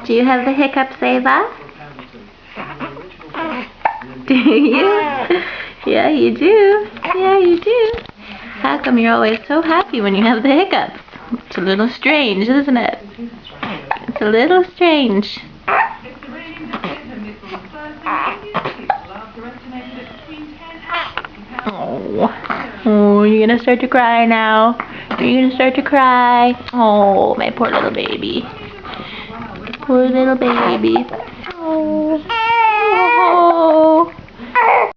Do you have the hiccups, Ava? Do you? Yeah, you do. Yeah, you do. How come you're always so happy when you have the hiccups? It's a little strange, isn't it? It's a little strange. Oh, you're gonna start to cry now. You're gonna start to cry. Oh, my poor little baby. Poor little baby. Oh.